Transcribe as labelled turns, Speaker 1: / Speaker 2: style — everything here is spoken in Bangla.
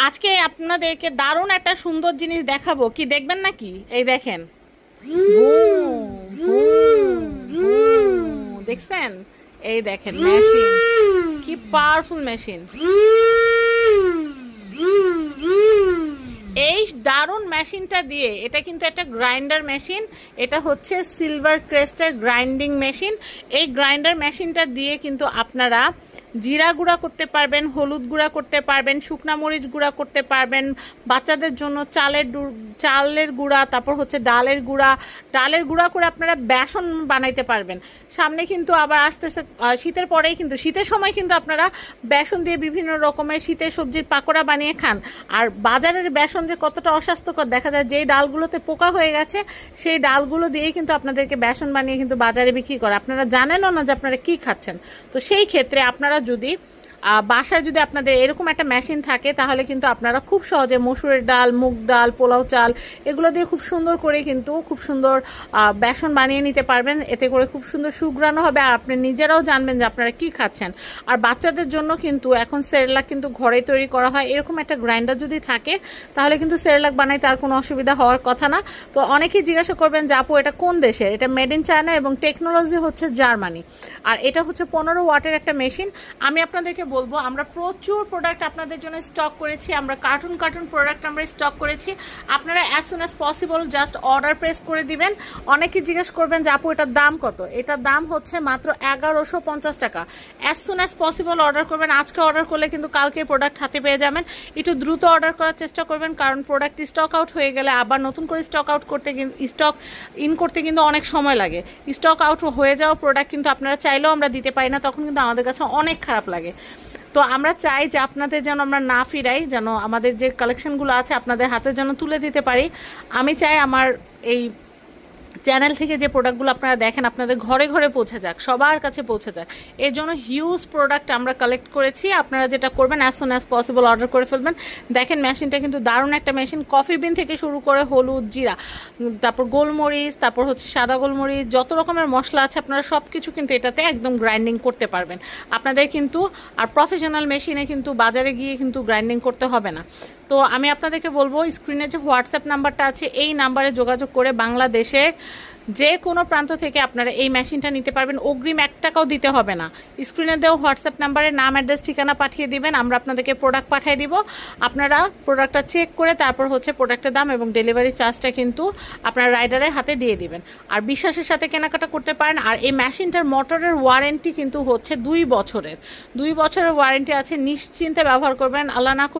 Speaker 1: আজকে আপনাদেরকে দারুণ একটা সুন্দর জিনিস দেখাবো, কি দেখবেন নাকি? এই দেখেন, দেখছেন? এই দেখেন মেশিন, কি পাওয়ারফুল মেশিন। এই দারুণ মেশিনটা দিয়ে, এটা কিন্তু একটা গ্রাইন্ডার মেশিন, এটা হচ্ছে সিলভার ক্রেস্টের গ্রাইন্ডিং মেশিন। এই গ্রাইন্ডার মেশিনটা দিয়ে কিন্তু আপনারা জিরা গুঁড়া করতে পারবেন, হলুদ গুঁড়া করতে পারবেন, শুকনা মরিচ গুঁড়া করতে পারবেন, বাচ্চাদের জন্য চালের গুঁড়া, তারপর হচ্ছে ডালের গুঁড়া করে আপনারা বেসন বানাইতে পারবেন। সামনে কিন্তু আবার আসতেছে শীতের পরেই, কিন্তু শীতের সময় কিন্তু আপনারা বেসন দিয়ে বিভিন্ন রকমের শীতের সবজির পাকোড়া বানিয়ে খান। আর বাজারের বেসন যে কতটা অস্বাস্থ্যকর, দেখা যায় যেই ডালগুলোতে পোকা হয়ে গেছে সেই ডালগুলো দিয়েই কিন্তু আপনাদেরকে বেসন বানিয়ে কিন্তু বাজারে বিক্রি করে, আপনারা জানেনও না যে আপনারা কি খাচ্ছেন। তো সেই ক্ষেত্রে আপনারা যদি বাসায় যদি আপনাদের এরকম একটা মেশিন থাকে, তাহলে কিন্তু আপনারা খুব সহজে মসুরের ডাল, মুগ ডাল, পোলাও চাল এগুলো দিয়ে খুব সুন্দর করে কিন্তু খুব সুন্দর বেসন বানিয়ে নিতে পারবেন। এতে করে খুব সুন্দর সুঘ্রাণ হবে, আর আপনি নিজেরাও জানবেন যে আপনারা কি খাচ্ছেন। আর বাচ্চাদের জন্য কিন্তু এখন সেরেলাক কিন্তু ঘরে তৈরি করা হয়। এরকম একটা গ্রাইন্ডার যদি থাকে তাহলে কিন্তু সেরেলাক বানাইতে আর কোনো অসুবিধা হওয়ার কথা না। তো অনেকেই জিজ্ঞাসা করবেন যে আপু এটা কোন দেশের? এটা মেড ইন চায়না এবং টেকনোলজি হচ্ছে জার্মানি। আর এটা হচ্ছে 15 ওয়াটের একটা মেশিন। আমি আপনাদেরকে বলবো, আমরা প্রচুর প্রোডাক্ট আপনাদের জন্য স্টক করেছি, আমরা কার্টুন প্রোডাক্ট আমরা স্টক করেছি। আপনারা as soon as possible just order press করে দিবেন। অনেকে জিজ্ঞেস করবেন যে আপু এটার দাম কত? এটার দাম হচ্ছে মাত্র 1150 টাকা। As soon as possible order করবেন। আজকে অর্ডার করলে কিন্তু কালকে প্রোডাক্ট হাতে পেয়ে যাবেন। একটু দ্রুত অর্ডার করার চেষ্টা করবেন, কারণ প্রোডাক্ট স্টক আউট হয়ে গেলে আবার নতুন করে স্টক ইন করতে কিন্তু অনেক সময় লাগে। স্টক আউট হয়ে যাওয়া প্রোডাক্ট কিন্তু আপনারা চাইলেও আমরা দিতে পারি না, তখন কিন্তু আমাদের কাছে অনেক খারাপ লাগে। তো আমরা চাই যে আপনাদের যেন আমরা না ফিরাই, যেন আমাদের যে কালেকশনগুলো আছে আপনাদের হাতে যেন তুলে দিতে পারি। আমি চাই আমার এই চ্যানেল থেকে যে প্রোডাক্টগুলো আপনারা দেখেন আপনাদের ঘরে ঘরে পৌঁছে যাক, সবার কাছে পৌঁছে যাক। এর জন্য হিউজ প্রোডাক্ট আমরা কালেক্ট করেছি। আপনারা যেটা করবেন, as soon as possible order করে ফেলবেন। দেখেন মেশিনটা কিন্তু দারুণ একটা মেশিন। কফি বিন থেকে শুরু করে হলুদ, জিরা, তারপর গোলমরিচ, তারপর হচ্ছে সাদা গোলমরিচ, যত রকমের মশলা আছে আপনারা সব কিছু কিন্তু এটাতে একদম গ্রাইন্ডিং করতে পারবেন। আপনাদের কিন্তু আর প্রফেশনাল মেশিনে কিন্তু বাজারে গিয়ে কিন্তু গ্রাইন্ডিং করতে হবে না। তো আমি আপনাদেরকে বলবো, স্ক্রিনে যে হোয়াটসঅ্যাপ নাম্বারটা আছে এই নাম্বারে যোগাযোগ করে বাংলাদেশের যে কোনো প্রান্ত থেকে আপনারা এই মেশিনটা নিতে পারবেন। অগ্রিম 1 টাকাও দিতে হবে না। স্ক্রিনে দেওয়া হোয়াটসঅ্যাপ নাম্বারে নাম, অ্যাড্রেস, ঠিকানা পাঠিয়ে দিবেন, আমরা আপনাদেরকে প্রোডাক্ট পাঠিয়ে দিব। আপনারা প্রোডাক্টটা চেক করে তারপর হচ্ছে প্রোডাক্টের দাম এবং ডেলিভারি চার্জটা কিন্তু আপনারা রাইডারের হাতে দিয়ে দিবেন। আর বিশ্বাসের সাথে কেনাকাটা করতে পারেন। আর এই মেশিনটার মোটরের ওয়ারেন্টি কিন্তু হচ্ছে 2 বছরের। 2 বছরের ওয়ারেন্টি আছে, নিশ্চিন্তে ব্যবহার করবেন। আল্লাহ না